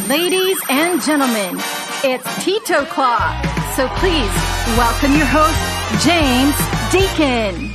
Ladies and gentlemen, it's Tito'clock. So please welcome your host, James Deacon.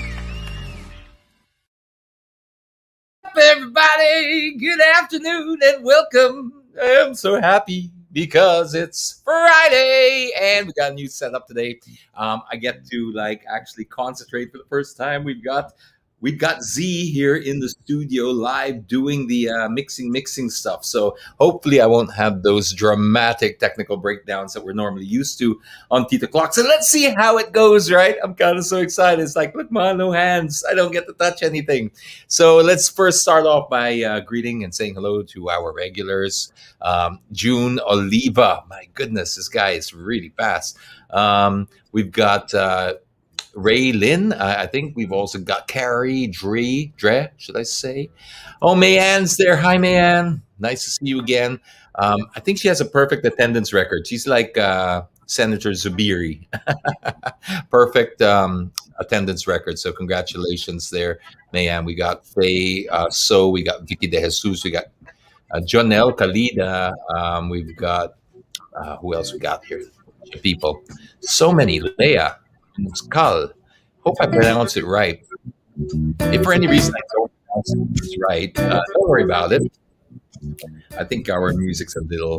Everybody, good afternoon and welcome. I'm so happy because it's Friday and we got a new setup today. I get to actually concentrate for the first time. We've got Z here in the studio live doing the mixing stuff. So hopefully I won't have those dramatic technical breakdowns that we're normally used to on Tito'clock. So let's see how it goes, right? I'm kind of so excited. It's like, look, man, no hands. I don't get to touch anything. So let's first start off by greeting and saying hello to our regulars. June Oliva. My goodness, this guy is really fast. We've got Ray Lynn. I think we've also got Carrie, Dre, should I say? Oh, Mayan's there. Hi, Mayan. Nice to see you again. I think she has a perfect attendance record. She's like Senator Zubiri. Perfect attendance record. So congratulations there, Mayan. We got Faye. So we got Vicky De Jesus. We got Jonelle Kalida. We've got who else we got here? People. So many. Leia. Skal. Hope I pronounced it right. If for any reason I don't pronounce it right, don't worry about it. I think our music's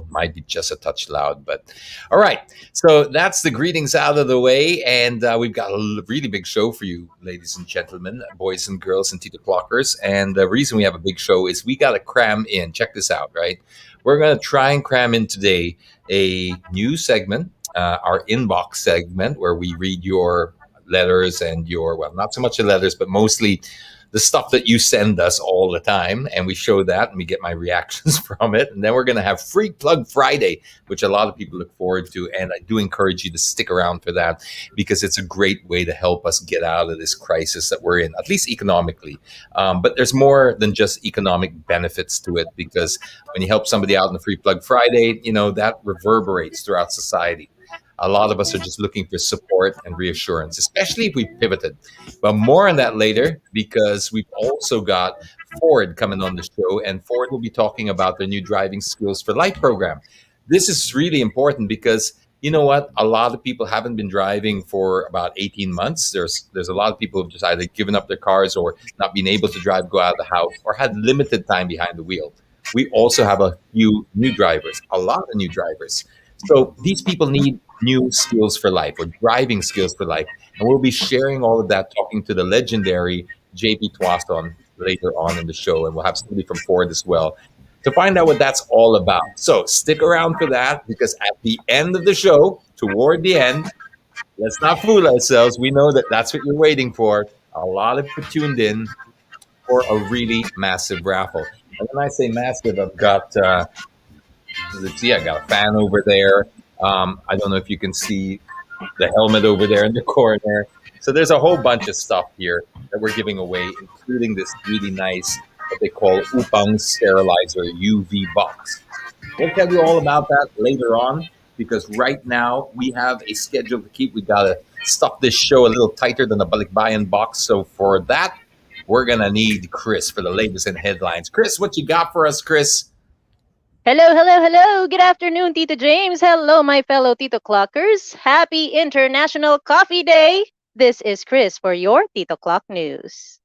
might be just a touch loud, but all right. So that's the greetings out of the way, and we've got a really big show for you, ladies and gentlemen, boys and girls, and Tito'clockers. And the reason we have a big show is we got to cram in. Check this out, right? We're going to try and cram in today a new segment, our inbox segment, where we read your letters and not so much the letters, but mostly the stuff that you send us all the time, and we show that and we get my reactions from it. And then we're going to have Free Plug Friday, which a lot of people look forward to, and I do encourage you to stick around for that because it's a great way to help us get out of this crisis that we're in, at least economically. But there's more than just economic benefits to it, because when you help somebody out on the Free Plug Friday, that reverberates throughout society. A lot of us are just looking for support and reassurance, especially if we pivoted. But more on that later, because we've also got Ford coming on the show, and Ford will be talking about their new Driving Skills for Life program. This is really important because, you know what? A lot of people haven't been driving for about 18 months. There's a lot of people who've just either given up their cars or not been able to drive, go out of the house, or had limited time behind the wheel. We also have a few new drivers, a lot of new drivers. So these people need new skills for life, or driving skills for life. And we'll be sharing all of that, talking to the legendary JP Twason later on in the show. And we'll have somebody from Ford as well to find out what that's all about. So stick around for that, because at the end of the show, toward the end, let's not fool ourselves. We know that that's what you're waiting for. A lot of you tuned in for a really massive raffle. And when I say massive, I've got... let's see, I got a fan over there. I don't know if you can see the helmet over there in the corner. So there's a whole bunch of stuff here that we're giving away, including this really nice, what they call UPANG sterilizer UV box. We'll tell you all about that later on, because right now we have a schedule to keep. We got to stuff this show a little tighter than a balikbayan box. So for that, we're going to need Chris for the latest in headlines. Chris, what you got for us, Chris? Hello. Good afternoon, Tito James. Hello, my fellow Tito'clockers. Happy International Coffee Day. This is Chris for your Tito'clock news.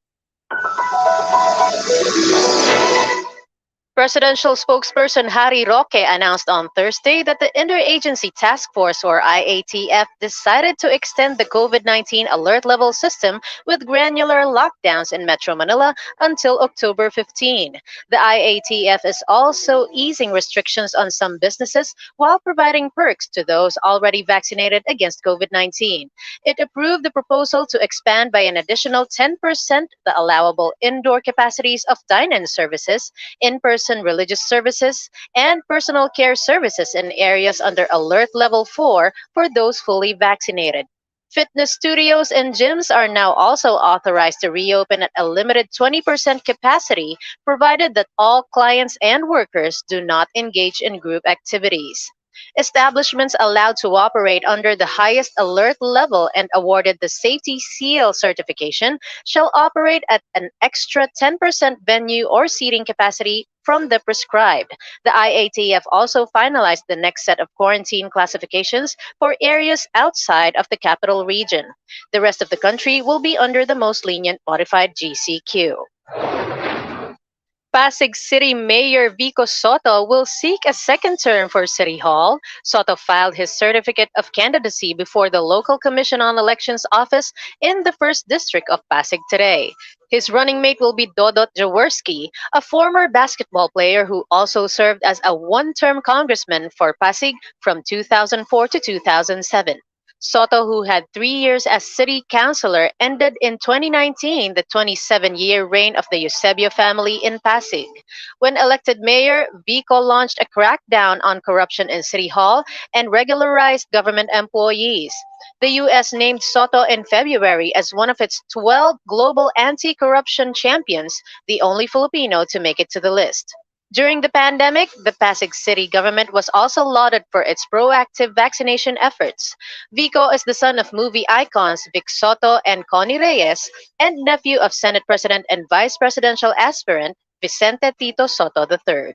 Presidential spokesperson Harry Roque announced on Thursday that the Interagency Task Force, or IATF, decided to extend the COVID-19 alert level system with granular lockdowns in Metro Manila until October 15. The IATF is also easing restrictions on some businesses while providing perks to those already vaccinated against COVID-19. It approved the proposal to expand by an additional 10% the allowable indoor capacities of dine-in services, in-person religious services, and personal care services in areas under Alert Level 4 for those fully vaccinated. Fitness studios and gyms are now also authorized to reopen at a limited 20% capacity, provided that all clients and workers do not engage in group activities. Establishments allowed to operate under the highest alert level and awarded the Safety Seal certification shall operate at an extra 10% venue or seating capacity from the prescribed. The IATF also finalized the next set of quarantine classifications for areas outside of the capital region. The rest of the country will be under the most lenient modified GCQ. Pasig City Mayor Vico Soto will seek a second term for City Hall. Soto filed his certificate of candidacy before the local Commission on Elections office in the 1st District of Pasig today. His running mate will be Dodot Jaworski, a former basketball player who also served as a one-term congressman for Pasig from 2004 to 2007. Soto, who had 3 years as city councilor, ended in 2019 the 27-year reign of the Eusebio family in Pasig. When elected mayor, Vico launched a crackdown on corruption in City Hall and regularized government employees. The U.S. named Soto in February as one of its 12 global anti-corruption champions, the only Filipino to make it to the list. During the pandemic, the Pasig City government was also lauded for its proactive vaccination efforts. Vico is the son of movie icons Vic Soto and Connie Reyes and nephew of Senate President and Vice Presidential aspirant Vicente Tito Soto III.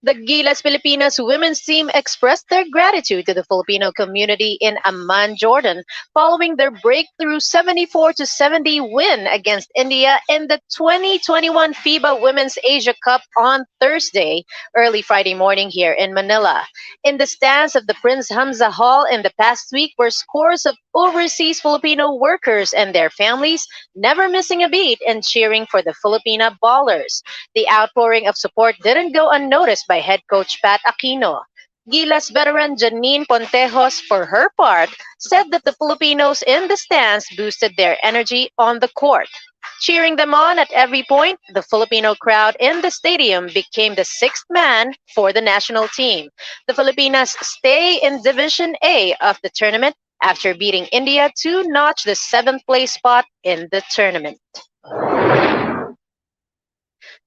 The Gilas Pilipinas women's team expressed their gratitude to the Filipino community in Amman, Jordan, following their breakthrough 74-70 win against India in the 2021 FIBA Women's Asia Cup on Thursday, early Friday morning here in Manila. In the stands of the Prince Hamza Hall in the past week were scores of overseas Filipino workers and their families, never missing a beat and cheering for the Filipina ballers. The outpouring of support didn't go unnoticed by head coach Pat Aquino. Gilas veteran Janine Pontejos, for her part, said that the Filipinos in the stands boosted their energy on the court. Cheering them on at every point, the Filipino crowd in the stadium became the sixth man for the national team. The Filipinas stay in Division A of the tournament after beating India to notch the 7th place spot in the tournament.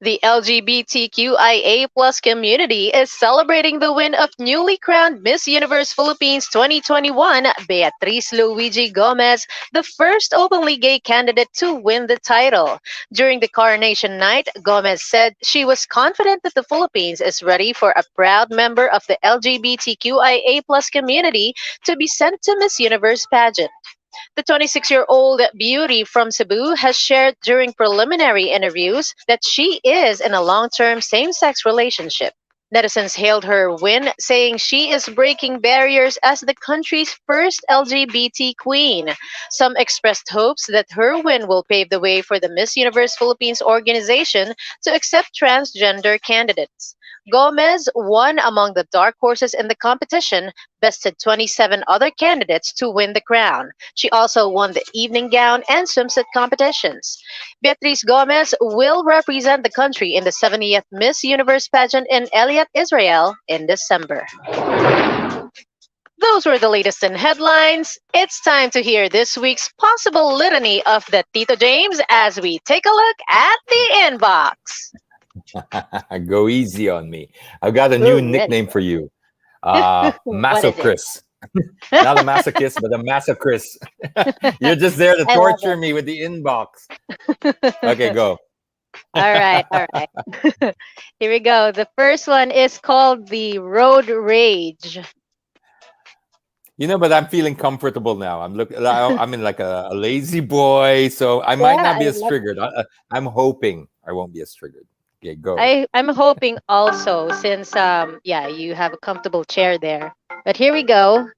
The LGBTQIA plus community is celebrating the win of newly crowned Miss Universe Philippines 2021, Beatriz Luigi Gomez, the first openly gay candidate to win the title. During the coronation night, Gomez said she was confident that the Philippines is ready for a proud member of the LGBTQIA plus community to be sent to Miss Universe pageant. The 26-year-old beauty from Cebu has shared during preliminary interviews that she is in a long-term same-sex relationship. Netizens hailed her win, saying she is breaking barriers as the country's first LGBT queen. Some expressed hopes that her win will pave the way for the Miss Universe Philippines organization to accept transgender candidates. Gomez, one among the dark horses in the competition, bested 27 other candidates to win the crown. She also won the evening gown and swimsuit competitions. Beatriz Gomez will represent the country in the 70th Miss Universe pageant in Eilat, Israel in December. Those were the latest in headlines. It's time to hear this week's possible litany of the Tito James as we take a look at the inbox. Go easy on me. I've got a new nickname for you. Masochris. Not a masochist, but a masochris. You're just there to torture me with the inbox. Okay, go. All right. Here we go. The first one is called the Road Rage. But I'm feeling comfortable now. I'm in like a lazy boy, so I might not be as triggered. I'm hoping I won't be as triggered. Okay, go. I'm hoping also, since you have a comfortable chair there. But here we go.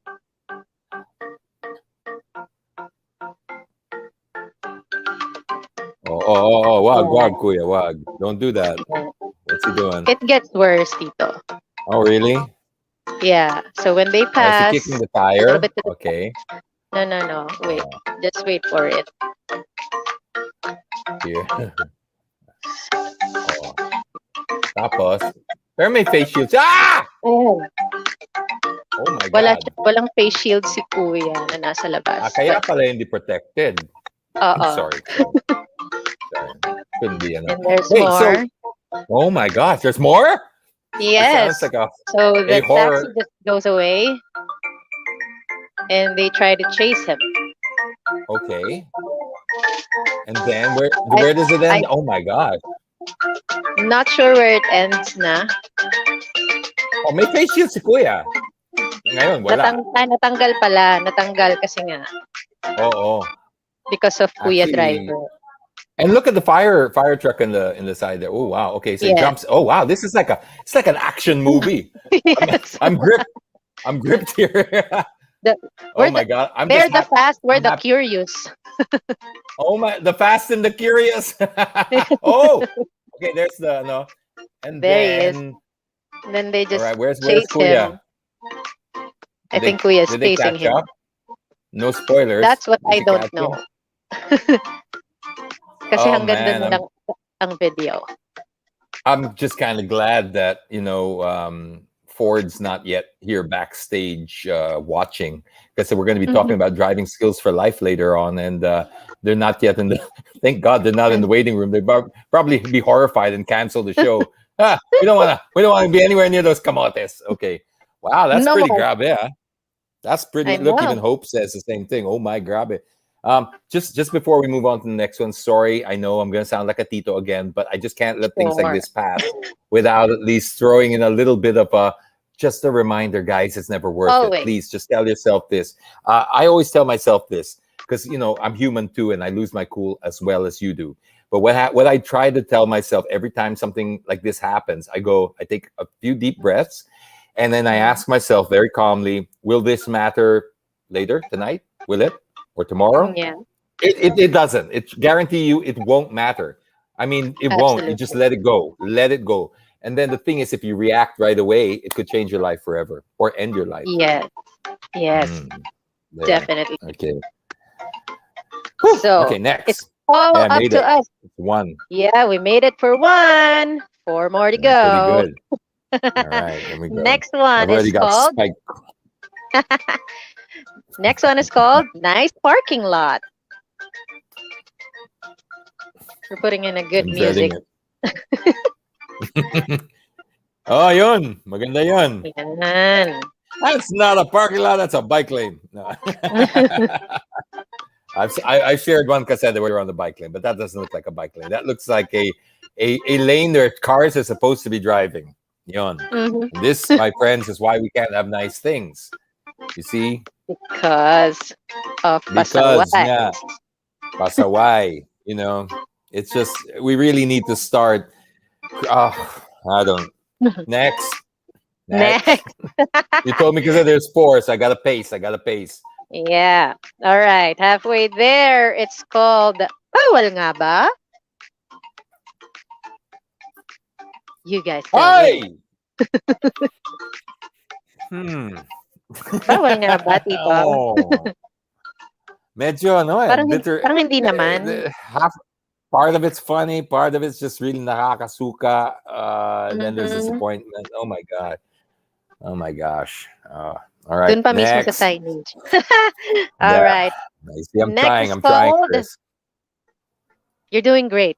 Wag, kuya, wag. Don't do that. What's he doing? It gets worse, Tito. Oh, really? Yeah. So when they pass, is he kicking the tire? Okay. No. Wait. Just wait for it. Here. Tapos, pero may face shields. Ah! Oh my God. Walang face shield si Kuya na nasa labas. Kaya pala hindi protected. Oo. Sorry. Couldn't be enough. And there's more. Oh my gosh, there's more? Yes. Like so the horror. taxi just goes away and they try to chase him. Okay. And then where does it end? Oh my God. I'm not sure where it ends na. Oh, may face shield si Kuya. Ngayon, wala. Natanggal pala. Natanggal kasi nga. Oo. Because of Kuya Actually, driver. and look at the fire truck in the side there. Oh wow. Okay, so it jumps. Oh wow, this is it's like an action movie. Yes. I'm gripped here. Oh my god. They're the fast, we're the curious. Oh my, the fast and the curious. Oh, okay, there's the no. And there he is. then And then they just where's chase Kuya? him. I think Kuya is chasing him. Up? No spoilers. That's what I don't know. Kasi hanggang doon lang ang video. I'm just kind of glad that, Ford's not yet here backstage watching, because we're going to be talking about driving skills for life later on, and they're not yet in the. Thank God they're not in the waiting room. They probably be horrified and cancel the show. We don't want to be anywhere near those camotes. Okay, wow, that's pretty grabe. Yeah, that's pretty. Look, even Hope says the same thing. Oh my grabe. Just before we move on to the next one, sorry, I know I'm going to sound like a Tito again, but I just can't let things like this pass without at least throwing in a little bit of just a reminder, guys. It's never worth it. Please just tell yourself this. I always tell myself this because, I'm human too, and I lose my cool as well as you do. But what I try to tell myself every time something like this happens, I take a few deep breaths, and then I ask myself very calmly, will this matter later tonight? Will it? Or tomorrow? Yeah. It doesn't. It guarantee you it won't matter. I mean, it won't. You just let it go. Let it go. And then the thing is, if you react right away, it could change your life forever or end your life. Yes. Definitely. Okay. So okay, next. It's all up to us. It's one. Yeah, we made it for one. 4 more to go. Pretty good. All right, here we go. Next one is called. Next one is called Nice Parking Lot. We're putting in a good music. Oh, yun. Maganda yun. Yan. That's not a parking lot. That's a bike lane. No. I shared one cassette that we were on the bike lane, but that doesn't look like a bike lane. That looks like a lane where cars are supposed to be driving. Yun. This, my friends, is why we can't have nice things. You see? Because of pasaway. Pasaway. It's just, we really need to start. I don't. Next. You told me because there's 4, so I got to pace. Yeah. All right. Halfway there. It's called Bawal nga ba? You guys. Hey! Bawal nga ba, Tito? Medyo, bitter. Parang hindi naman. Part of it's funny, part of it's just really nakakasuka. And then there's disappointment. Oh my gosh. All right. Dun pa mismo sa signage. All right. See, I'm trying, Chris. You're doing great.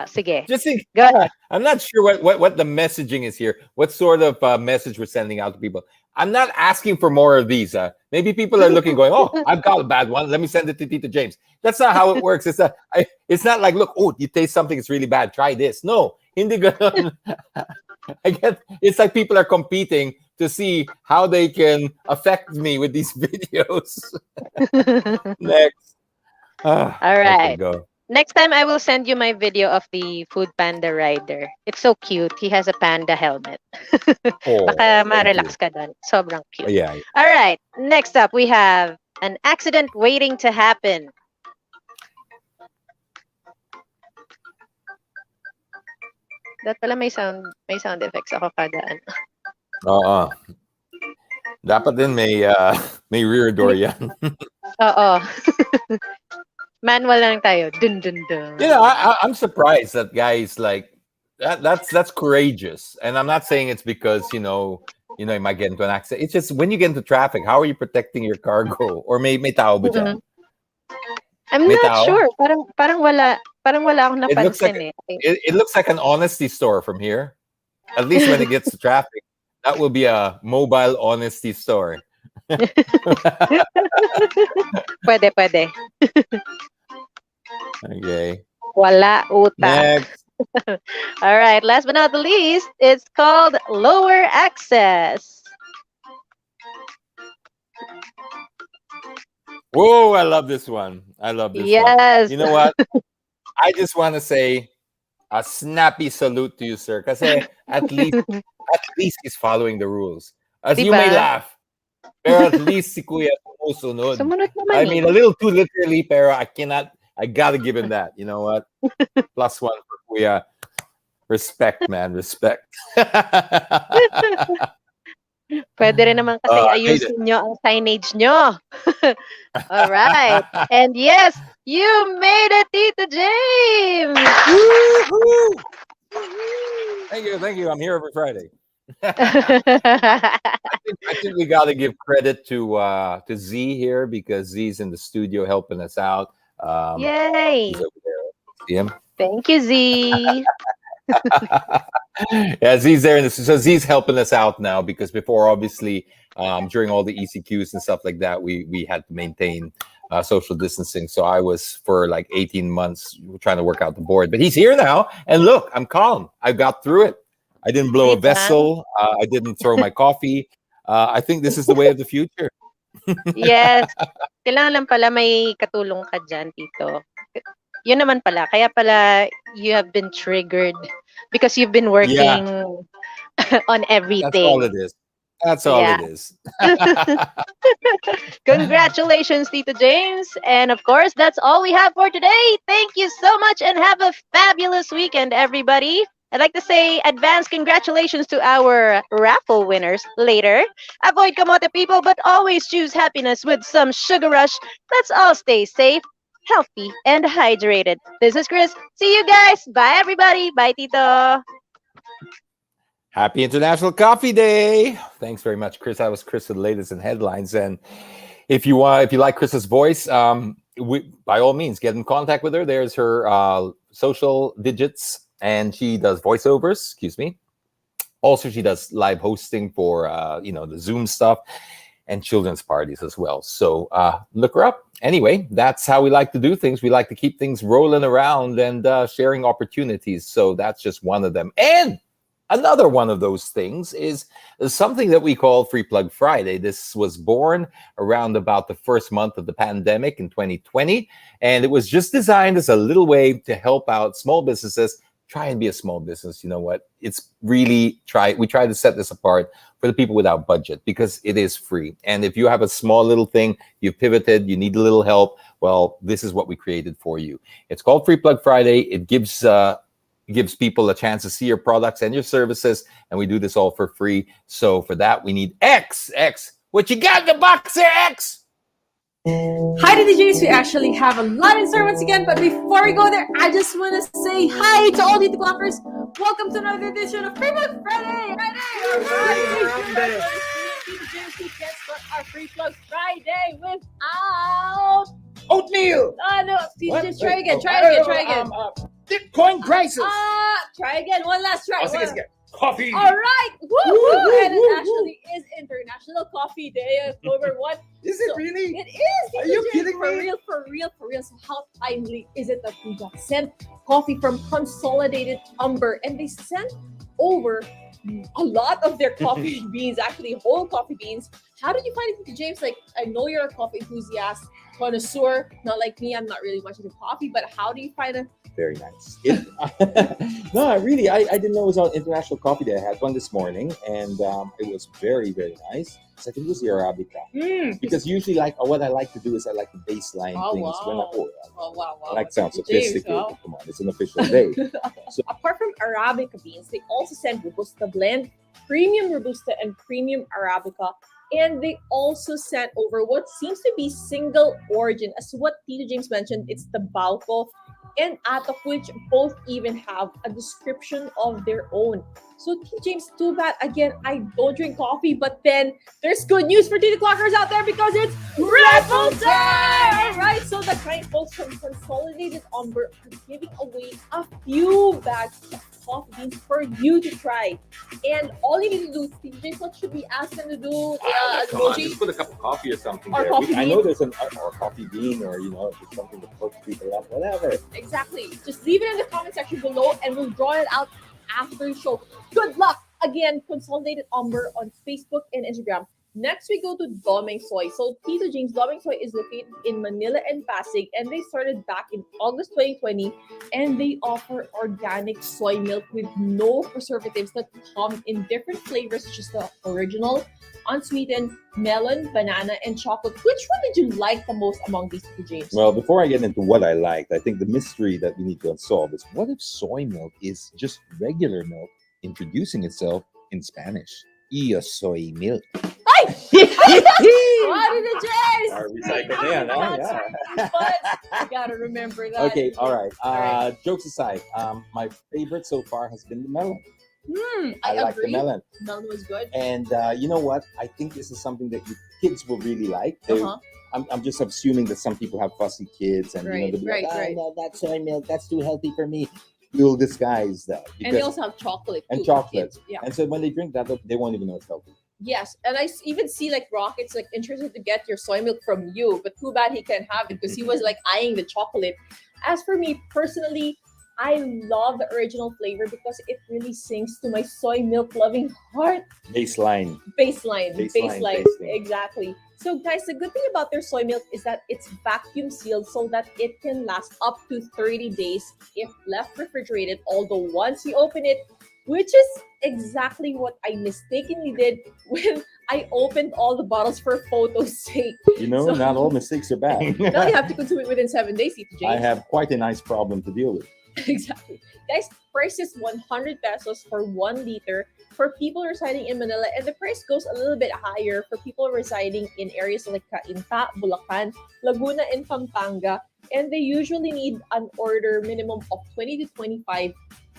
Sige. Just think, go ahead. I'm not sure what the messaging is here. What sort of message we're sending out to people. I'm not asking for more of these. Maybe people are looking, going, "Oh, I've got a bad one. Let me send it to Tito James." That's not how it works. It's not like, look, oh, you taste something, it's really bad. Try this. No, hindi ganon. It's like people are competing to see how they can affect me with these videos. Next. All right. Okay, go. Next time, I will send you my video of the Food Panda rider. It's so cute. He has a panda helmet. Baka ma-relax ka doon. Sobrang cute. Yeah. All right. Next up, we have an accident waiting to happen. That pala may sound effects ako kada ano. Oo. Dapat din may rear door yan. Oo. Manual lang tayo. Dun dun dun. I'm surprised that guys like that's courageous. And I'm not saying it's because, you might get into an accident. It's just when you get into traffic, how are you protecting your cargo? Or may tao ba dyan? I'm not sure. Parang wala akong napansin It looks like an honesty store from here. At least when it gets to traffic, that will be a mobile honesty store. Pwede. Okay. Wala utang. Next. All right, last but not the least, it's called lower access. Whoa, I love this one. I love this one. Yes. You know what? I just want to say a snappy salute to you, sir. Kasi at least he's following the rules. As you may Diba? laugh, pero at least si Kuya sumusunod. Sumunod naman I eh. mean, a little too literally, pero I gotta give him that. You know what? +1 for Kuya. Respect, man. Respect. Pwede rin naman kasi ayusin nyo ang signage nyo. All right. And yes, you made it, Tito James. Woo-hoo! Thank you. I'm here every Friday. I think we got to give credit to Z here because Z's in the studio helping us out. Yay! He's over there. See him? Thank you, Z. Yeah, Z's there, so Z's helping us out now because before, obviously, during all the ECQs and stuff like that, we had to maintain social distancing. So I was for like 18 months trying to work out the board, but he's here now, and look, I'm calm. I got through it. I didn't blow a vessel. I didn't throw my coffee. I think this is the way of the future. Yes. Kailangan lang pala may katulong ka dyan, Tito. Yun naman pala. Kaya pala you have been triggered because you've been working on everything. That's all it is. Congratulations, Tito James. And of course, that's all we have for today. Thank you so much and have a fabulous weekend, everybody. I'd like to say advance congratulations to our raffle winners later. Avoid kamote, people, but always choose happiness with some sugar rush. Let's all stay safe, healthy, and hydrated. This is Chris. See you guys. Bye, everybody. Bye, Tito. Happy International Coffee Day. Thanks very much, Chris. That was Chris with the latest in headlines. And if you like Chris's voice, by all means, get in contact with her. There's her social digits. And she does voiceovers, Also, she does live hosting for, the Zoom stuff and children's parties as well. So look her up. Anyway, that's how we like to do things. We like to keep things rolling around and sharing opportunities. So that's just one of them. And another one of those things is something that we call Free Plug Friday. This was born around about the first month of the pandemic in 2020. And it was just designed as a little way to help out small businesses. Try and be a small business. You know what? It's really we try to set this apart for the people without budget because it is free. And if you have a small little thing, you've pivoted, you need a little help, well, this is what we created for you. It's called Free Plug Friday. It gives people a chance to see your products and your services, and we do this all for free. So for that, we need X. What you got in the box there, X? Hi DJs, we actually have a lot in store once again, but before we go there, I just want to say hi to all Tito'clockers. Welcome to another edition of Free Plug Friday! Friday! Tito James, we can't start our Free Plug Friday without Oatmeal! no, Tito James, try again. Bitcoin crisis! Try again, one last try. Coffee! All right! Woo! And it actually is International Coffee Day, October 1. Is it really? It is! Are you kidding me? For real. So how timely is it that we got sent coffee from Consolidated Umber, and they sent over a lot of their coffee beans, actually whole coffee beans. How did you find it, James? Like, I know you're a coffee enthusiast, connoisseur, not like me. I'm not really much into coffee, but how do you find it? Very nice. No, I didn't know it was on International Coffee Day. I had one this morning, and it was very, very nice. So I think it was the Arabica. Because usually, what I like to do is I like to baseline things. Wow. I like to sound sophisticated. James, Come on, it's an official day. So, apart from Arabica beans, they also send Robusta blend, premium Robusta, and premium Arabica. And they also sent over what seems to be single origin. As what Tito James mentioned, it's the Balco and out of which both even have a description of their own. So Tito James, too bad. Again, I don't drink coffee, but then there's good news for Tito'clockers out there because it's Raffle Time! Right? So the kind folks from Consolidated Umber are giving away a few bags of coffee beans for you to try. And all you need to do, Tito James, what should we ask them to do? Just put a cup of coffee or something or there. Coffee I know there's or coffee bean or, just something to perk people up, whatever. Exactly. Just leave it in the comment section below and we'll draw it out after the show. Good luck! Again, Consolidated Umber on Facebook and Instagram. Next, we go to Doming Soy. So, Tito James, Doming Soy is located in Manila and Pasig, and they started back in August 2020, and they offer organic soy milk with no preservatives that come in different flavors, such as the original, unsweetened, melon, banana, and chocolate. Which one did you like the most among these two, James? Well, before I get into what I liked, I think the mystery that we need to unsolve is what if soy milk is just regular milk introducing itself in Spanish? Y soy milk. Ay! What did it, James? Our recycled man, Yeah. But you gotta remember that. Okay, all right. All right. Jokes aside, my favorite so far has been the melon. I like agree. the melon. Melon was good. And you know what? I think this is something that you kids will really like. Uh-huh. I'm just assuming that some people have fussy kids and Right, they'll be right, like, right. no, that soy milk, that's too healthy for me. We'll disguise that. And they also have chocolate. and too, for chocolate. kids. Yeah. And so when they drink that, they won't even know it's healthy. Yes, and I even see like Rocket's like interested to get your soy milk from you, but too bad he can't have it because he was like eyeing the chocolate. As for me personally, I love the original flavor because it really sings to my soy milk loving heart. Baseline. Baseline, Baseline. exactly. So guys, the good thing about their soy milk is that it's vacuum sealed so that it can last up to 30 days if left refrigerated. Although once you open it, which is exactly what I mistakenly did when I opened all the bottles for photo's sake. You know, So- not all mistakes are bad. Now you have to consume it within 7 days, Tito James. I have quite a nice problem to deal with. Exactly. Guys, price is 100 pesos for 1 liter for people residing in Manila, and the price goes a little bit higher for people residing in areas like Cainta, Bulacan, Laguna, and Pampanga, and they usually need an order minimum of 20 to 25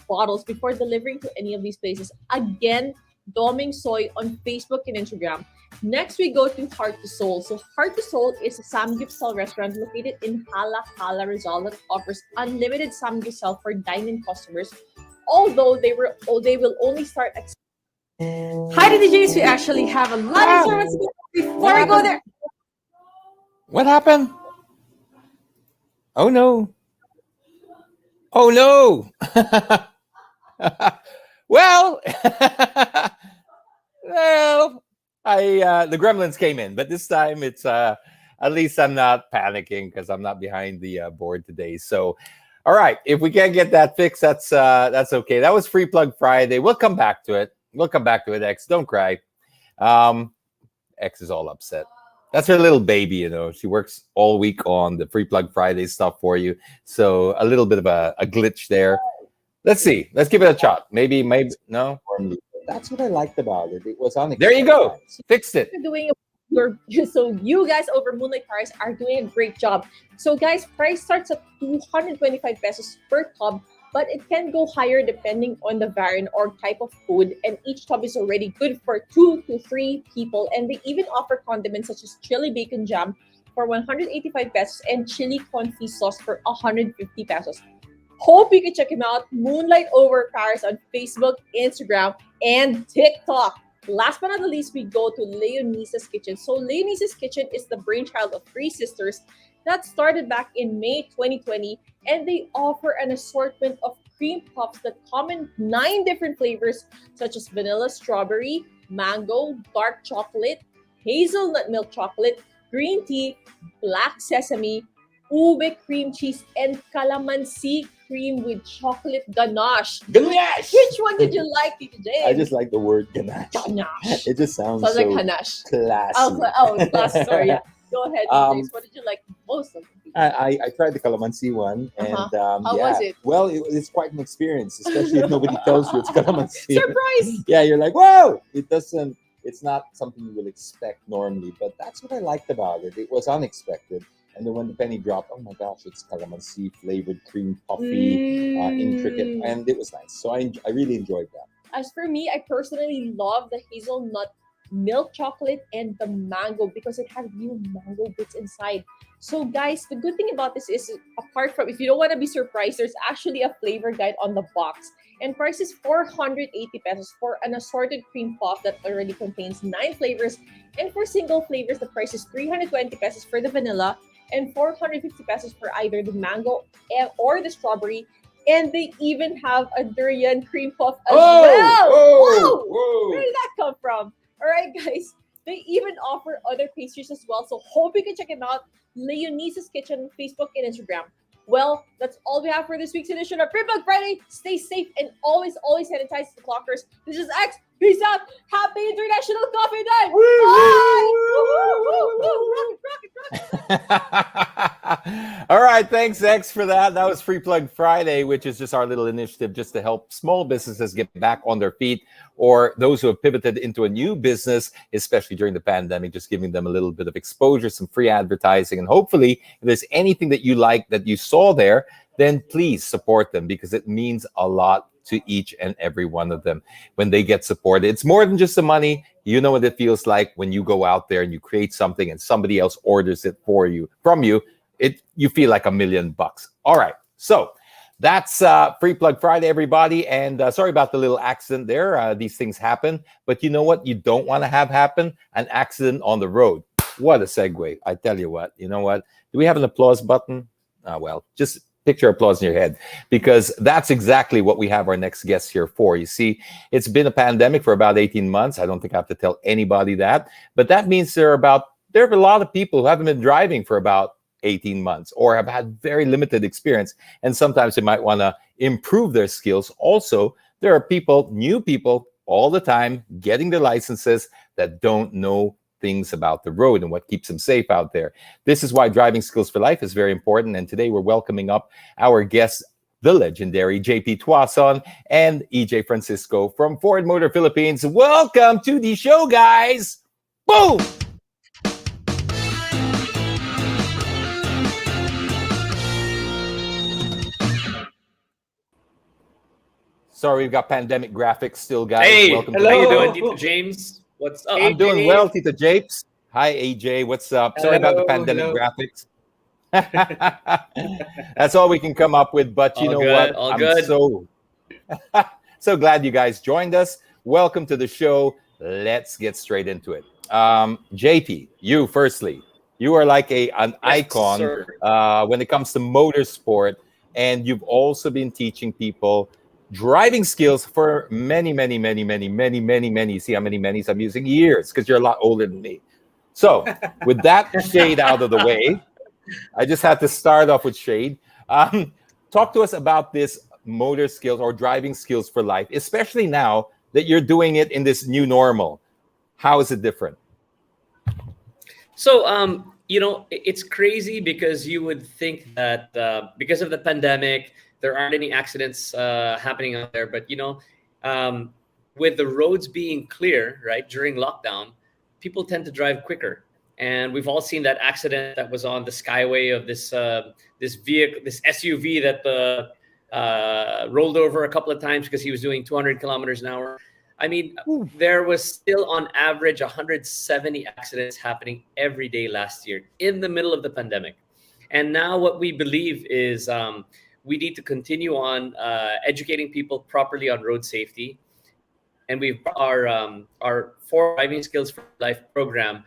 bottles before delivering to any of these places. Again, Doming Soy on Facebook and Instagram. Next, we go to Heart to Soul. So, Heart to Soul is a samgyeopsal restaurant located in Hala, Rizal that offers unlimited samgyeopsal for dine-in customers. Although they will only start at. Hi, DJs. We actually have a lot of information before we go there. What happened? Oh no. Oh no. Well, well, the gremlins came in, but this time it's at least I'm not panicking because I'm not behind the board today. So, all right, if we can't get that fixed, that's okay. That was Free Plug Friday. We'll come back to it. X. Don't cry. X is all upset. That's her little baby, you know. She works all week on the Free Plug Friday stuff for you. So a little bit of a glitch there. Let's see. Let's give it a shot. Maybe no. That's what I liked about it. It was unexpected. There you go. Fixed it. You're doing so you guys over Moonlight Paris are doing a great job. So guys, price starts at 225 pesos per tub, but it can go higher depending on the variant or type of food, and each tub is already good for 2 to 3 people, and they even offer condiments such as chili bacon jam for 185 pesos and chili confit sauce for 150 pesos. Hope you can check him out, Moonlight Over Paris, on Facebook, Instagram, and TikTok. Last but not the least, we go to Leonisa's Kitchen. So Leonisa's Kitchen is the brainchild of 3 sisters that started back in May 2020, and they offer an assortment of cream puffs that come in 9 different flavors, such as vanilla strawberry, mango, dark chocolate, hazelnut milk chocolate, green tea, black sesame, ube cream cheese, and calamansi cream with chocolate ganache. Ganache! Which one did you like, Tito James? I just like the word ganache. Ganache. It just sounds Sounds so like Hanache. classy. Oh, class. Sorry, yeah. Go ahead, Tito James. What did you like most of them? I tried the calamansi one, and How yeah. was it? Well, it's quite an experience, especially if nobody tells you it's calamansi. Surprise! Yeah, you're like, whoa! It's not something you will expect normally, but that's what I liked about it. It was unexpected. And then when the penny dropped, oh my gosh, it's calamansi flavored cream puffy, intricate, and it was nice. So I really enjoyed that. As for me, I personally love the hazelnut milk chocolate and the mango because it has real mango bits inside. So guys, the good thing about this is, apart from, if you don't want to be surprised, there's actually a flavor guide on the box. And price is 480 pesos for an assorted cream puff that already contains 9 flavors. And for single flavors, the price is 320 pesos for the vanilla and 450 pesos for either the mango or the strawberry. And they even have a durian cream puff as well. Whoa! Where did that come from? All right, guys. They even offer other pastries as well. So hope you can check it out. Leonice's Kitchen on Facebook and Instagram. Well, that's all we have for this week's edition of Free Plug Friday. Stay safe and always sanitize the clockers. This is X. Peace out. Happy International Coffee Day. Bye. All right, thanks X for that. That was Free Plug Friday, which is just our little initiative just to help small businesses get back on their feet, or those who have pivoted into a new business, especially during the pandemic, just giving them a little bit of exposure, some free advertising, and hopefully if there's anything that you like that you saw there, then please support them, because it means a lot to each and every one of them when they get supported. It's more than just the money. You know what it feels like when you go out there and you create something and somebody else orders it from you. You feel like $1 million. All right, so that's Free Plug Friday, everybody. And sorry about the little accident there. These things happen, but you know what you don't want to have happen? An accident on the road. What a segue. I tell you what, you know what? Do we have an applause button? Well, just picture applause in your head, because that's exactly what we have our next guest here for. You see, it's been a pandemic for about 18 months. I don't think I have to tell anybody that, but that means there are a lot of people who haven't been driving for about 18 months or have had very limited experience, and sometimes they might want to improve their skills. Also, there are new people all the time getting their licenses that don't know things about the road and what keeps them safe out there. This is why driving skills for life is very important. And today we're welcoming up our guests, the legendary JP Tuason and EJ Francisco from Ford Motor Philippines. Welcome to the show, guys. Boom! Sorry, we've got pandemic graphics still, guys. Hey, welcome. how you doing, Tito James? What's up? I'm doing well, Tito Japes. Hi, AJ. What's up? Sorry about the pandemic graphics. That's all we can come up with. But you know what? I'm good. So glad you guys joined us. Welcome to the show. Let's get straight into it. JP, you firstly, you are like an icon when it comes to motorsport, and you've also been teaching people driving skills for many. See how many manys I'm using? Years, because you're a lot older than me. So with that shade out of the way, I just had to start off with shade. Talk to us about this motor skills or driving skills for life, especially now that you're doing it in this new normal. How is it different? So, it's crazy because you would think that because of the pandemic, there aren't any accidents happening out there. But, with the roads being clear, right, during lockdown, people tend to drive quicker. And we've all seen that accident that was on the Skyway of this vehicle, this SUV that rolled over a couple of times because he was doing 200 kilometers an hour. I mean, there was still on average 170 accidents happening every day last year in the middle of the pandemic. And now what we believe is we need to continue on educating people properly on road safety. And we've our Ford Driving Skills for Life program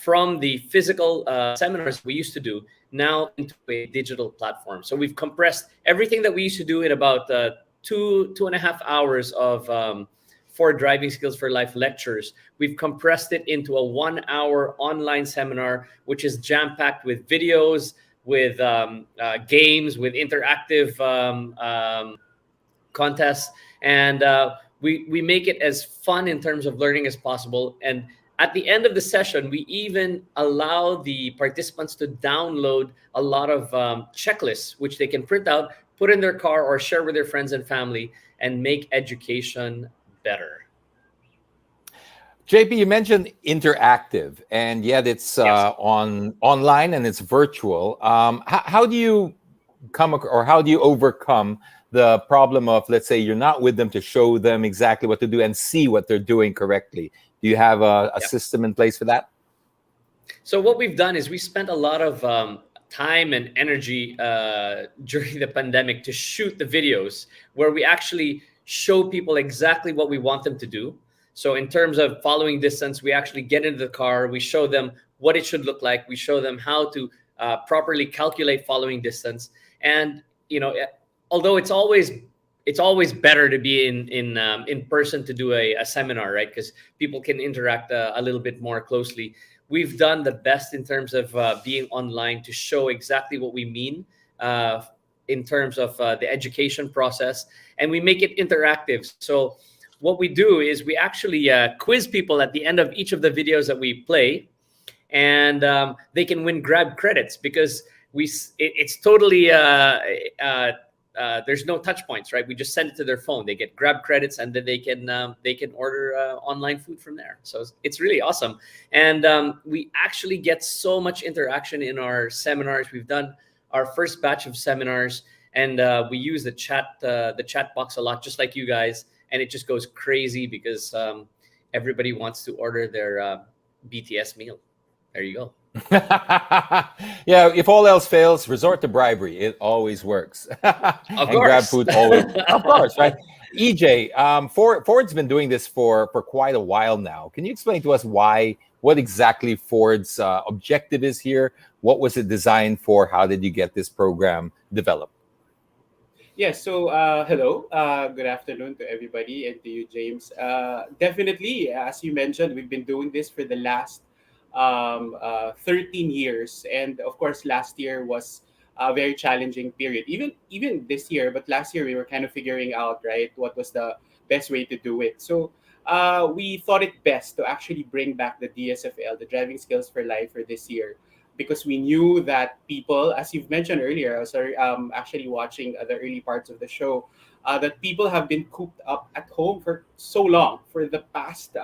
from the physical seminars we used to do now into a digital platform. So we've compressed everything that we used to do in about 2.5 hours of Ford Driving Skills for Life lectures. We've compressed it into a 1-hour online seminar, which is jam-packed with videos, with games, with interactive contests. And we make it as fun in terms of learning as possible. And at the end of the session, we even allow the participants to download a lot of checklists, which they can print out, put in their car, or share with their friends and family, and make education better. JP, you mentioned interactive, and yet it's Yes. online and it's virtual. How do you overcome the problem of, let's say, you're not with them to show them exactly what to do and see what they're doing correctly? Do you have a system in place for that? So what we've done is we spent a lot of time and energy during the pandemic to shoot the videos where we actually show people exactly what we want them to do. So in terms of following distance, we actually get into the car, we show them what it should look like, we show them how to properly calculate following distance. And although it's always better to be in person to do a seminar, right? Because people can interact a little bit more closely. We've done the best in terms of being online to show exactly what we mean in terms of the education process, and we make it interactive. So what we do is we actually quiz people at the end of each of the videos that we play, and they can win grab credits because it's totally there's no touch points, right? We just send it to their phone. They get grab credits, and then they can order online food from there. So it's really awesome, and we actually get so much interaction in our seminars. We've done our first batch of seminars, and we use the chat box a lot, just like you guys, and it just goes crazy because everybody wants to order their BTS meal. There you go. Yeah, if all else fails, resort to bribery. It always works. Of And grab course. food always. Of course, right? EJ, Ford's been doing this for quite a while now. Can you explain to us what exactly Ford's objective is here? What was it designed for? How did you get this program developed? Yes, so hello, good afternoon to everybody and to you, James. Definitely, as you mentioned, we've been doing this for the last 13 years, and of course, last year was a very challenging period. Even this year, but last year we were kind of figuring out, right, what was the best way to do it. So we thought it best to actually bring back the DSFL, the Driving Skills for Life, for this year, because we knew that people, as you've mentioned earlier, I was actually watching the early parts of the show, that people have been cooped up at home for so long, for the past,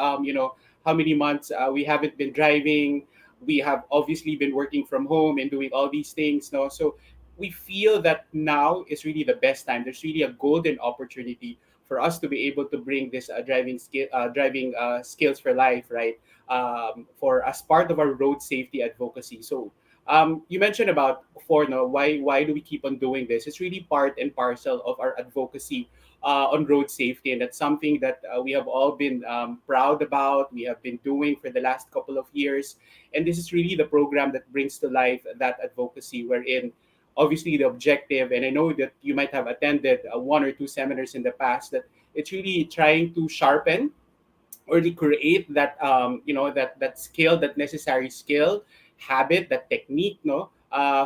how many months we haven't been driving. We have obviously been working from home and doing all these things. No, so we feel that now is really the best time. There's really a golden opportunity for us to be able to bring this driving skills for life, right? For as part of our road safety advocacy. So you mentioned about Ford, no, why do we keep on doing this? It's really part and parcel of our advocacy on road safety, and that's something that we have all been proud about. We have been doing for the last couple of years, and this is really the program that brings to life that advocacy. Wherein, obviously, the objective, and I know that you might have attended one or two seminars in the past, that it's really trying to sharpen or to create that that skill, that necessary skill, habit, that technique, no,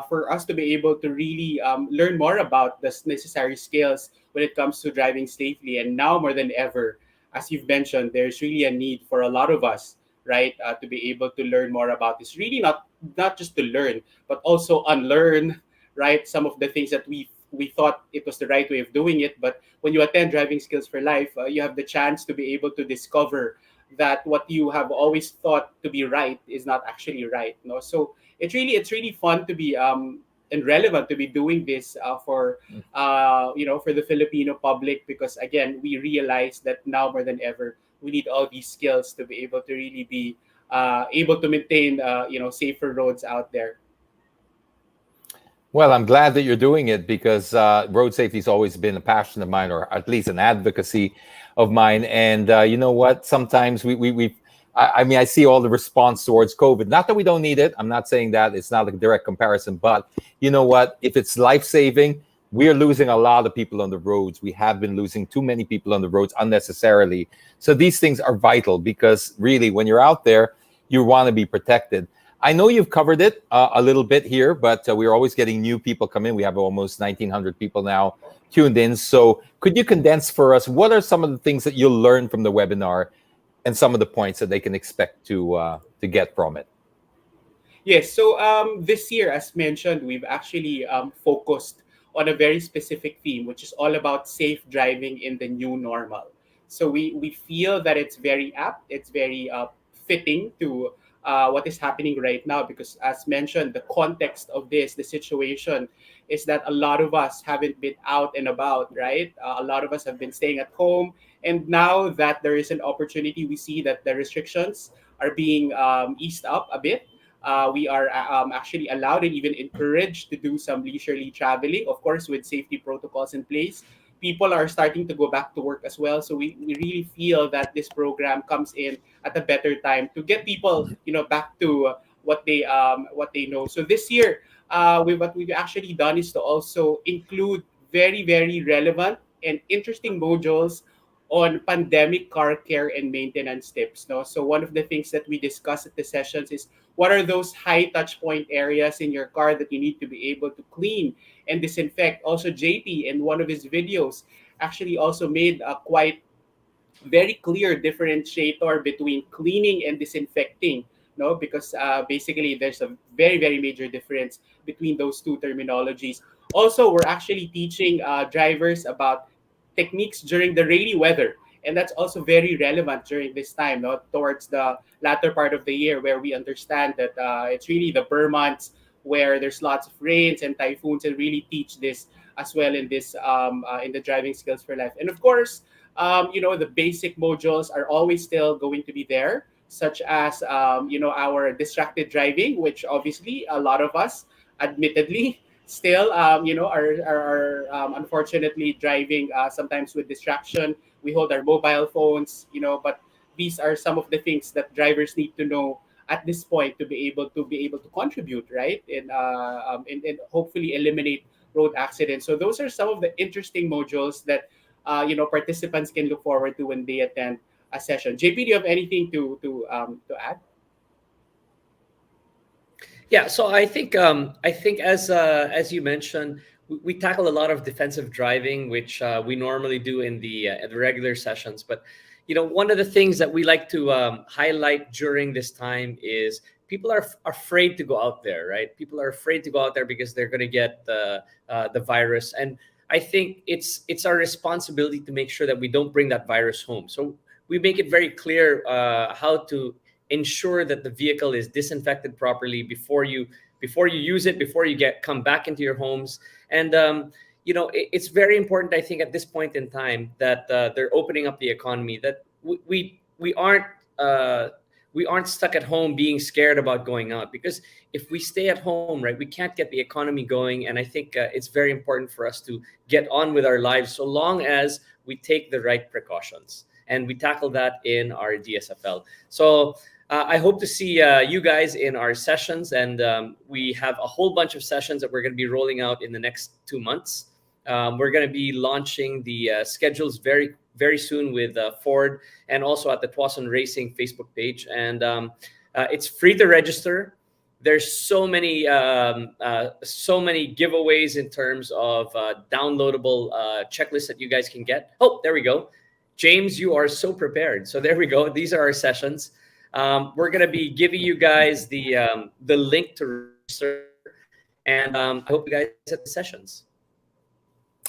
for us to be able to really learn more about the necessary skills when it comes to driving safely. And now more than ever, as you've mentioned, there's really a need for a lot of us, right, to be able to learn more about this. Really, not just to learn, but also unlearn, right, some of the things that we thought it was the right way of doing it. But when you attend Driving Skills for Life, you have the chance to be able to discover that what you have always thought to be right is not actually right. No, so it's really fun to be and relevant to be doing this for for the Filipino public, because again, we realize that now more than ever we need all these skills to be able to really be able to maintain safer roads out there. Well, I'm glad that you're doing it, because road safety has always been a passion of mine, or at least an advocacy of mine. And you know what? Sometimes I mean, I see all the response towards COVID. Not that we don't need it. I'm not saying that. It's not a direct comparison. But you know what? If it's life-saving, we're losing a lot of people on the roads. We have been losing too many people on the roads unnecessarily. So these things are vital, because really, when you're out there, you want to be protected. I know you've covered it a little bit here, but we're always getting new people come in. We have almost 1,900 people now tuned in. So could you condense for us, what are some of the things that you'll learn from the webinar and some of the points that they can expect to get from it? Yes, so this year, as mentioned, we've actually focused on a very specific theme, which is all about safe driving in the new normal. So we feel that it's very apt, it's very fitting to what is happening right now, because as mentioned, the context of this, the situation, is that a lot of us haven't been out and about, right? A lot of us have been staying at home, and now that there is an opportunity, we see that the restrictions are being eased up a bit. We are actually allowed and even encouraged to do some leisurely traveling, of course, with safety protocols in place. People are starting to go back to work as well. So we really feel that this program comes in at a better time to get people, back to what they know. So this year, what we've actually done is to also include very very relevant and interesting modules on pandemic car care and maintenance tips. No, so one of the things that we discuss at the sessions is what are those high touch point areas in your car that you need to be able to clean and disinfect. Also, JP in one of his videos actually also made a quite very clear differentiator between cleaning and disinfecting. No, because basically there's a very very major difference between those two terminologies. Also, we're actually teaching drivers about techniques during the rainy weather, and that's also very relevant during this time, no, towards the latter part of the year, where we understand that it's really the Burr months where there's lots of rains and typhoons, and really teach this as well in this in the driving skills for life. And of course, the basic modules are always still going to be there, such as our distracted driving, which obviously a lot of us, admittedly, still are unfortunately driving sometimes with distraction. We hold our mobile phones, but these are some of the things that drivers need to know at this point to be able to contribute, right, and hopefully eliminate road accidents. So those are some of the interesting modules that participants can look forward to when they attend a session. JP, do you have anything to add? Yeah, so I think as you mentioned, we tackle a lot of defensive driving, which we normally do in the regular sessions. But one of the things that we like to highlight during this time is people are afraid to go out there, right? People are afraid to go out there because they're going to get the virus, and I think it's our responsibility to make sure that we don't bring that virus home. So we make it very clear how to ensure that the vehicle is disinfected properly before you use it, before you come back into your homes. And it's very important, I think, at this point in time that they're opening up the economy, that we aren't stuck at home being scared about going out, because if we stay at home, right, we can't get the economy going. And I think it's very important for us to get on with our lives so long as we take the right precautions, and we tackle that in our DSFL. So I hope to see you guys in our sessions, and we have a whole bunch of sessions that we're going to be rolling out in the next 2 months. We're going to be launching the schedules very, very soon with Ford, and also at the Tucson Racing Facebook page. And it's free to register. There's so many giveaways in terms of downloadable checklists that you guys can get. Oh, there we go. James, you are so prepared. So there we go. These are our sessions. We're going to be giving you guys the link to register, and I hope you guys at the sessions.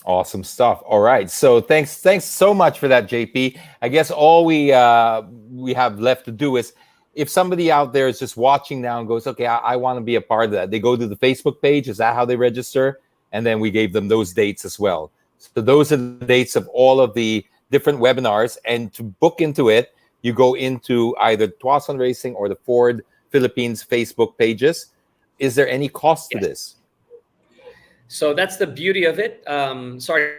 Awesome stuff. All right. So thanks so much for that, JP. I guess all we have left to do is, if somebody out there is just watching now and goes, okay, I want to be a part of that, they go to the Facebook page. Is that how they register? And then we gave them those dates as well. So those are the dates of all of the different webinars. And to book into it, you go into either Tucson Racing or the Ford Philippines Facebook pages. Is there any cost to this? So that's the beauty of it. Sorry,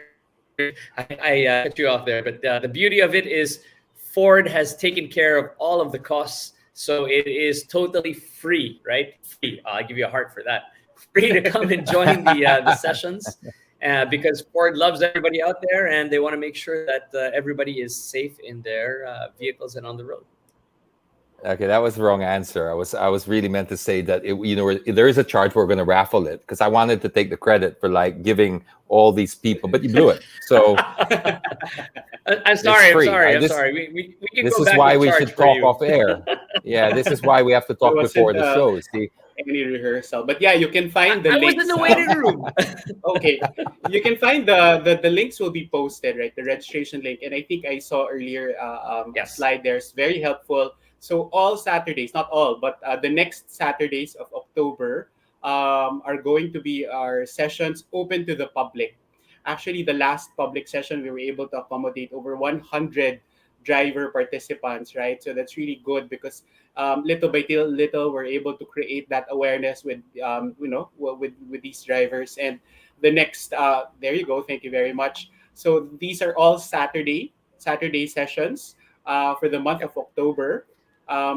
I cut you off there, but the beauty of it is Ford has taken care of all of the costs. So it is totally free, right? Free. I'll give you a heart for that. Free to come and join the sessions. Because Ford loves everybody out there, and they want to make sure that everybody is safe in their vehicles and on the road. Okay, that was the wrong answer. I was really meant to say that there is a charge. We're going to raffle it, because I wanted to take the credit for giving all these people, but you blew it. So I'm sorry. We can this go is back why and we charge should for talk you. off air. Yeah, this is why we have to talk before the show. See. Any rehearsal, but yeah, you can find the I was links. in the waiting room. Okay, you can find the links will be posted, right? The registration link, and I think I saw earlier a slide there. It's very helpful. So all Saturdays, not all, but the next Saturdays of October are going to be our sessions open to the public. Actually, the last public session, we were able to accommodate over 100 driver participants, right? So that's really good, because little by little, we're able to create that awareness with with these drivers. And the next, there you go. Thank you very much. So these are all Saturday sessions for the month of October.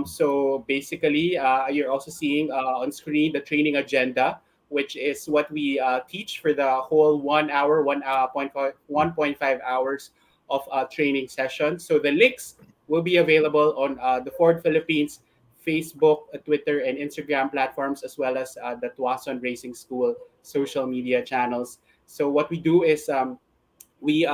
So basically, you're also seeing on screen the training agenda, which is what we teach for the whole 1 hour, 1.5 hours of training session. So the links will be available on the Ford Philippines Facebook, Twitter, and Instagram platforms, as well as the Tuason Racing School social media channels. So what we do is we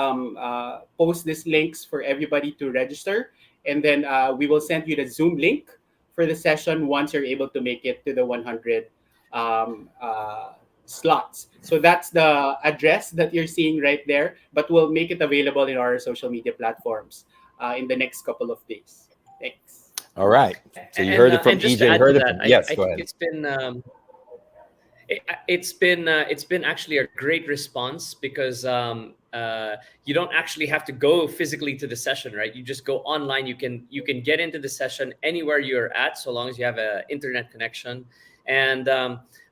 post these links for everybody to register, and then we will send you the Zoom link for the session once you're able to make it to the 100 um, uh, slots. So that's the address that you're seeing right there, but we'll make it available in our social media platforms in the next couple of days. Thanks. All right. So you And heard it from and just to EJ. add to Heard it that, from I, yes. I Go think ahead. it's been great response because you don't actually have to go physically to the session, right? You just go online. You can get into the session anywhere you're at, so long as you have an internet connection. And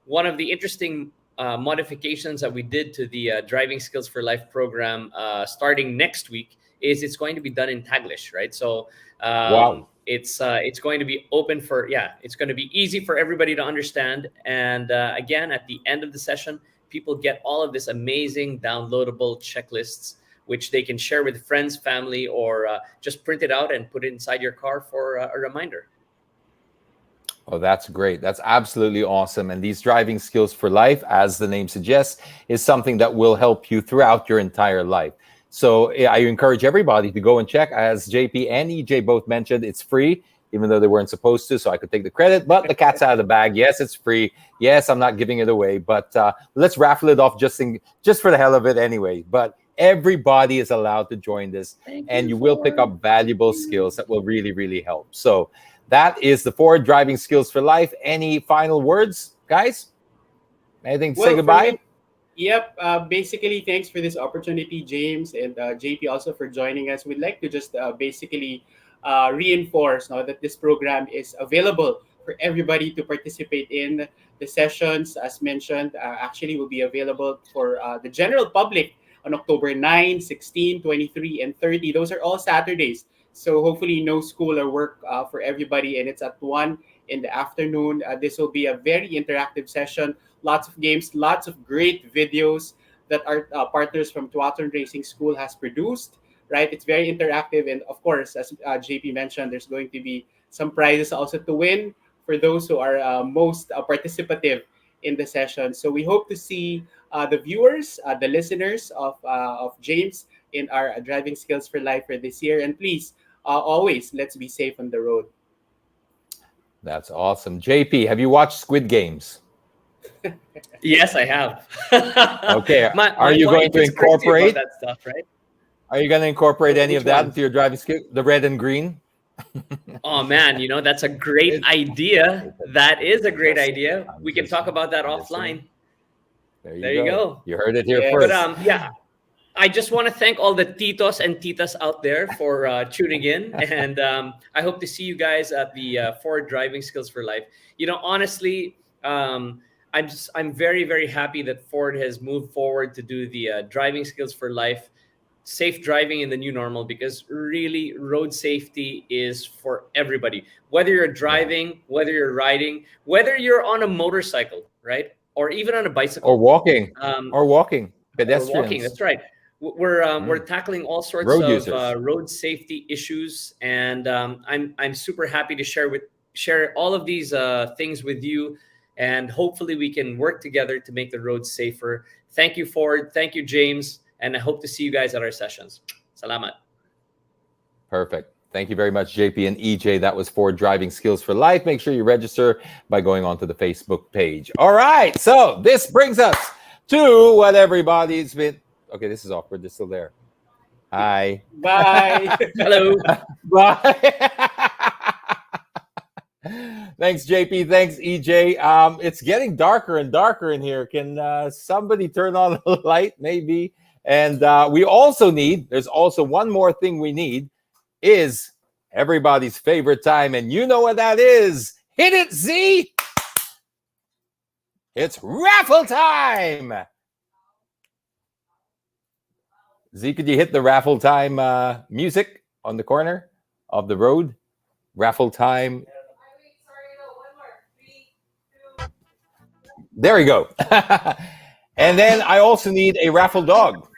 one of the interesting modifications that we did to the Driving Skills for Life program starting next week is it's going to be done in Taglish, right? So Wow. it's going to be open for, it's going to be easy for everybody to understand. And again, at the end of the session, people get all of this amazing downloadable checklists which they can share with friends, family, or just print it out and put it inside your car for a reminder. Oh, that's great. That's absolutely awesome. And these driving skills for life, as the name suggests, is something that will help you throughout your entire life. So I encourage everybody to go and check. As JP and EJ both mentioned, it's free, even though they weren't supposed to, so I could take the credit. But the cat's out of the bag. Yes, it's free. Yes, I'm not giving it away. But let's raffle it off just for the hell of it anyway. But everybody is allowed to join this, and you will pick up valuable skills that will really, really help. So that is the Ford Driving Skills for Life. Any final words, guys? Anything to say Well, for goodbye? me, yep. Basically, thanks for this opportunity, James and JP, also for joining us. We'd like to just basically reinforce now that this program is available for everybody to participate in. The sessions, as mentioned, actually will be available for the general public on October 9, 16, 23, and 30. Those are all Saturdays. So hopefully no school or work for everybody, and it's at 1 in the afternoon. This will be a very interactive session. Lots of games, lots of great videos that our partners from Tuaton Racing School has produced. Right, it's very interactive, and of course, as JP mentioned, there's going to be some prizes also to win for those who are most participative in the session. So we hope to see the viewers, the listeners of James in our Driving Skills for Life for this year. And please, always, let's be safe on the road. That's awesome. JP, have you watched Squid Games? Yes, I have. Okay. My Are you going wife to is crazy about incorporate? that stuff, right? Are you going to incorporate any Which of that ones? into your driving skill? The red and green? Oh man, that's a great It- idea. That is a great idea. I'm We can just- talk about that I'm just saying. offline. There There you go. You heard it here Yes. But first. yeah, I just want to thank all the titos and titas out there for tuning in, and I hope to see you guys at the Ford Driving Skills for Life. Honestly, I'm very very happy that Ford has moved forward to do the Driving Skills for Life, safe driving in the new normal, because really road safety is for everybody. Whether you're driving, whether you're riding, whether you're on a motorcycle, right, or even on a bicycle, Or walking. um, Or walking. or walking. Pedestrians. That's right. We're tackling all sorts Road of users. road safety issues, and I'm super happy to share all of these things with you, and hopefully we can work together to make the roads safer. Thank you, Ford. Thank you, James, and I hope to see you guys at our sessions. Salamat. Perfect. Thank you very much, JP and EJ. That was Ford Driving Skills for Life. Make sure you register by going onto the Facebook page. All right. So this brings us to what everybody's been. Okay, this is awkward. They're still there. Hi. Bye. Hello. Bye. Thanks, JP. Thanks, EJ. It's getting darker and darker in here. Can somebody turn on the light, maybe? And there's also one more thing we need, is everybody's favorite time. And you know what that is. Hit it, Z. It's raffle time. Z, could you hit the raffle time music on the corner of the road? Raffle Time. There we go. And then I also need a raffle dog.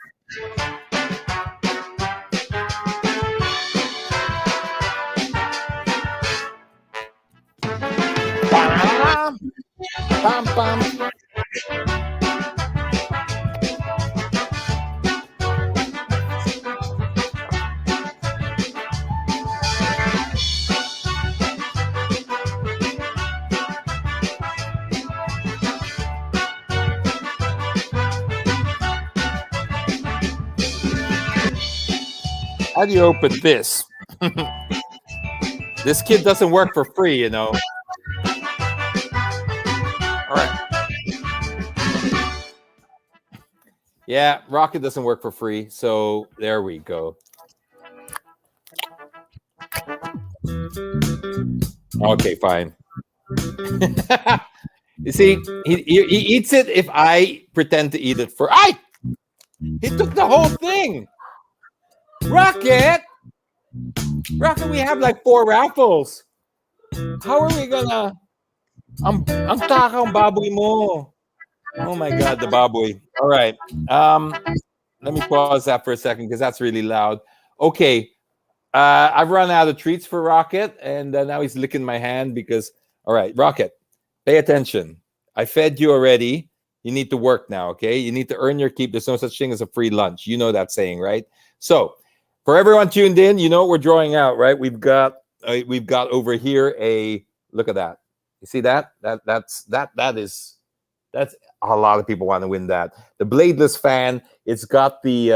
Bam, bam. How do you open this? This kid doesn't work for free, you know. All right. Yeah, Rocket doesn't work for free. So there we go. Okay, fine. You see, he eats it if I pretend to eat it for. He took the whole thing. Rocket, we have like 4 raffles. How are we gonna? Ang takang baboy mo. Oh my God, the baboy. All right. Let me pause that for a second because that's really loud. Okay. I've run out of treats for Rocket, and now he's licking my hand because. All right, Rocket, pay attention. I fed you already. You need to work now. Okay. You need to earn your keep. There's no such thing as a free lunch. You know that saying, right? So. For everyone tuned in, you know what we're drawing out, right? We've got over here a look at that. You see that? That's a lot of people want to win that. The bladeless fan. It's got the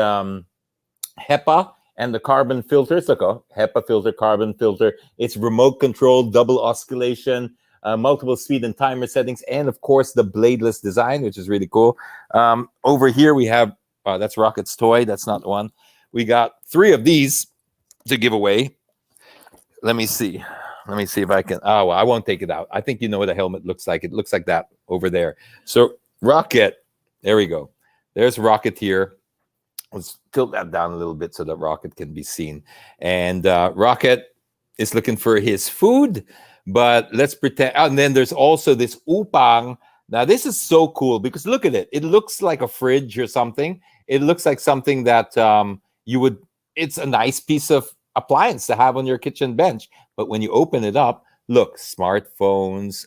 HEPA and the carbon filters. Look, HEPA filter, carbon filter. It's remote controlled, double oscillation, multiple speed and timer settings, and of course the bladeless design, which is really cool. Over here we have that's Rocket's toy. That's not the one. We got 3 of these to give away. Let me see if I can. Oh, well, I won't take it out. I think you know what a helmet looks like. It looks like that over there. So Rocket, there we go. There's Rocket here. Let's tilt that down a little bit so that Rocket can be seen. And Rocket is looking for his food, but let's pretend. Oh, and then there's also this UPANG. Now, this is so cool because look at it. It looks like a fridge or something. It looks like something that it's a nice piece of appliance to have on your kitchen bench. But when you open it up, look, smartphones,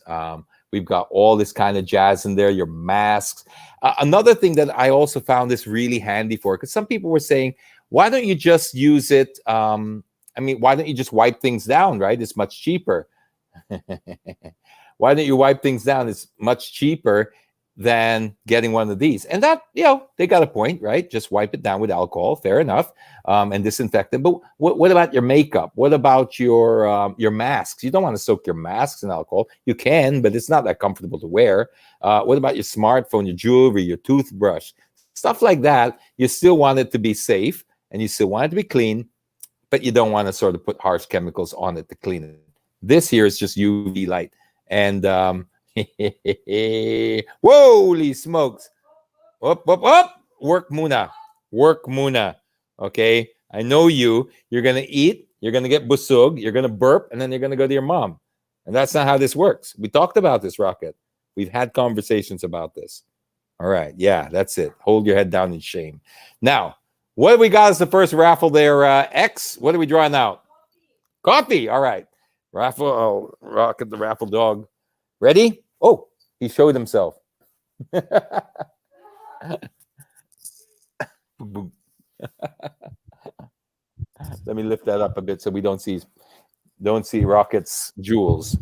we've got all this kind of jazz in there, your masks. Another thing that I also found this really handy for, because some people were saying, why don't you just use it? Why don't you just wipe things down, right? It's much cheaper. Why don't you wipe things down? It's much cheaper than getting one of these. And that, they got a point, right? Just wipe it down with alcohol, fair enough, and disinfect it. But what about your makeup? What about your masks? You don't want to soak your masks in alcohol. You can, but it's not that comfortable to wear. What about your smartphone, your jewelry, your toothbrush? Stuff like that. You still want it to be safe, and you still want it to be clean, but you don't want to sort of put harsh chemicals on it to clean it. This here is just UV light. And holy smokes. Up. Work muna. Okay. I know you're going to eat. You're going to get busog. You're going to burp. And then you're going to go to your mom. And that's not how this works. We talked about this, Rocket. We've had conversations about this. All right. Yeah, that's it. Hold your head down in shame. Now, what do we got as the first raffle there, X? What are we drawing out? Coffee. All right. Raffle. Oh, Rocket the raffle dog. Ready? Oh, he showed himself. Let me lift that up a bit so we don't see Rocket's jewels.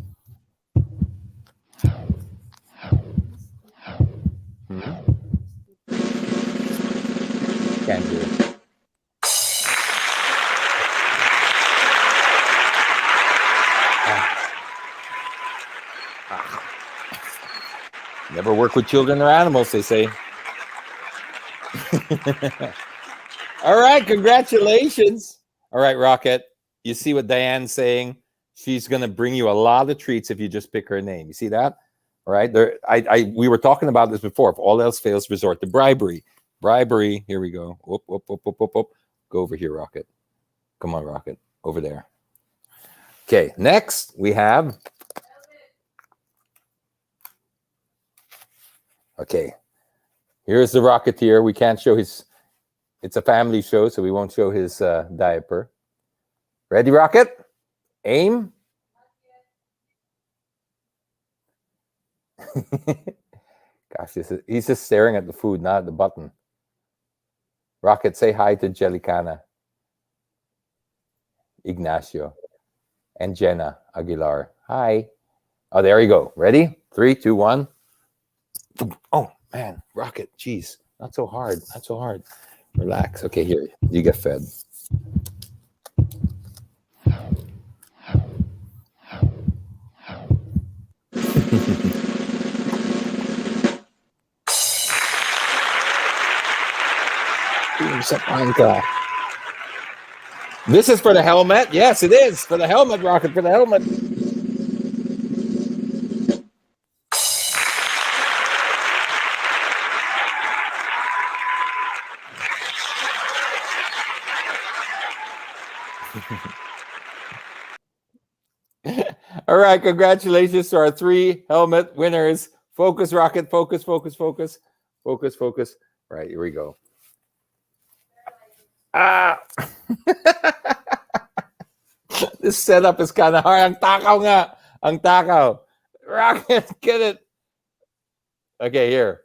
Can't do it. Never work with children or animals, they say. All right, congratulations. All right, Rocket, you see what Diane's saying? She's going to bring you a lot of treats if you just pick her name. You see that? All right. We were talking about this before. If all else fails, resort to bribery. Bribery. Here we go. Whoop. Go over here, Rocket. Come on, Rocket. Over there. Okay, next we have. Okay, here's the Rocketeer. We can't show his. It's a family show, so we won't show his diaper. Ready, Rocket? Aim. Gosh, he's just staring at the food, not at the button. Rocket, say hi to Jelicana, Ignacio, and Jenna Aguilar. Hi. Oh, there you go. Ready? 3, 2, 1. Oh, man. Rocket, jeez. Not so hard. Not so hard. Relax. Okay, here. You get fed. This is for the helmet. Yes, it is. For the helmet, Rocket. For the helmet. All right, congratulations to our 3 helmet winners. Focus, Rocket. Focus, focus, focus. Focus, focus. All right, here we go. This setup is kind of hard. Ang takaw nga. Ang takaw. Rocket, get it. Okay, here.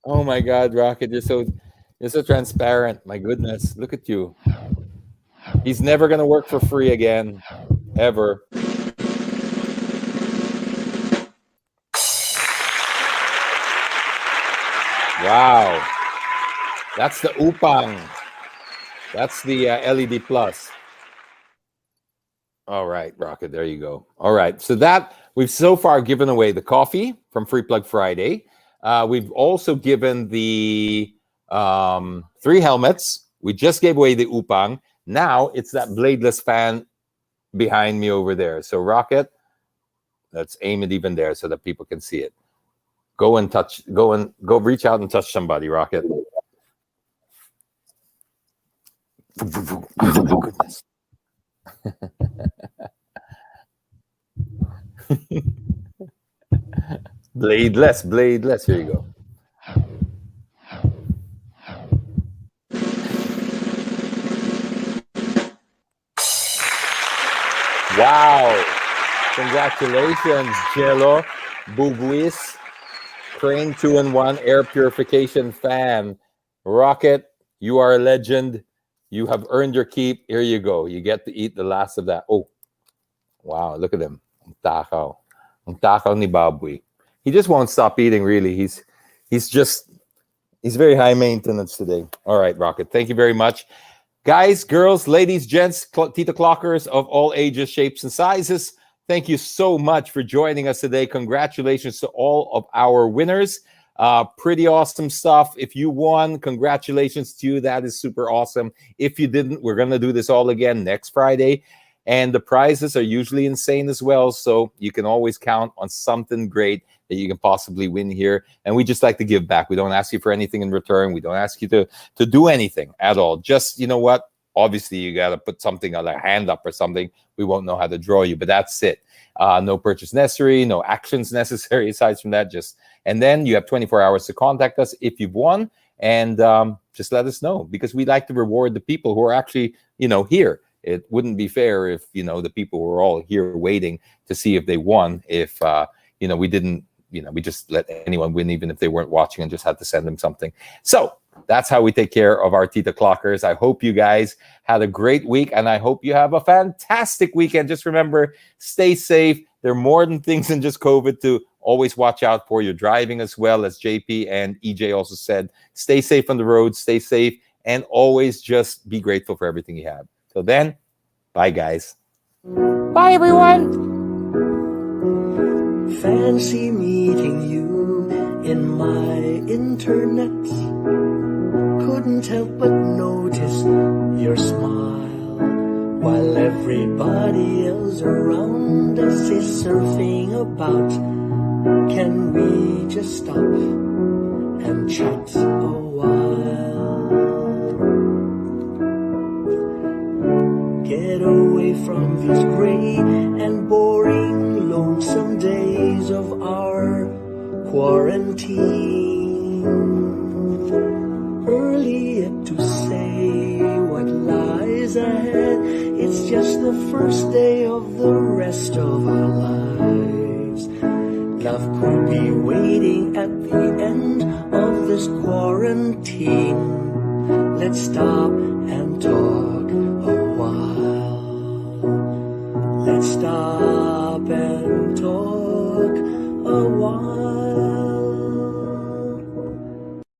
Oh my God, Rocket, you're so transparent. My goodness, look at you. He's never gonna work for free again, ever. Wow, that's the UPANG. That's the LED plus. All right, Rocket, there you go. All right, so that we've so far given away the coffee from Free Plug Friday. We've also given the 3 helmets. We just gave away the UPANG. Now it's that bladeless fan behind me over there. So Rocket, let's aim it even there so that people can see it. Go reach out and touch somebody, Rocket. Oh, goodness. Bladeless. Here you go. Wow. Congratulations, Jello, Bubuis, Crane 2-in-1 air purification fan. Rocket, you are a legend. You have earned your keep. Here you go. You get to eat the last of that. Oh, wow. Look at him. Ang takaw. Ang takaw ni Baboy. He just won't stop eating, really. He's very high maintenance today. All right, Rocket. Thank you very much. Guys, girls, ladies, gents, Tito'clockers of all ages, shapes, and sizes, thank you so much for joining us today. Congratulations to all of our winners. Pretty awesome stuff. If you won, congratulations to you. That is super awesome. If you didn't, we're going to do this all again next Friday. And the prizes are usually insane as well. So you can always count on something great that you can possibly win here. And we just like to give back. We don't ask you for anything in return. We don't ask you to do anything at all. Just, you know what? Obviously, you got to put something like a hand up or something. We won't know how to draw you, but that's it. No purchase necessary, no actions necessary aside from that. And then you have 24 hours to contact us if you've won. And just let us know, because we like to reward the people who are actually, here. It wouldn't be fair if, the people were all here waiting to see if they won. If, we didn't, we just let anyone win, even if they weren't watching, and just had to send them something. So that's how we take care of our Tito'clockers. I hope you guys had a great week, and I hope you have a fantastic weekend. Just remember, stay safe. There are more than things than just COVID to always watch out for. Your driving as well, as JP and EJ also said. Stay safe on the road, stay safe, and always just be grateful for everything you have. So then, bye, guys. Bye, everyone. Fancy meeting you in my internet. Couldn't help but notice your smile, while everybody else around us is surfing about. Can we just stop and chat a while. Get away from these gray and boring, lonesome days of our quarantine. Early yet to say what lies ahead. It's just the first day of the rest of our lives. Love could be waiting at the end of this quarantine. Let's stop and talk a while. Let's stop and talk a while.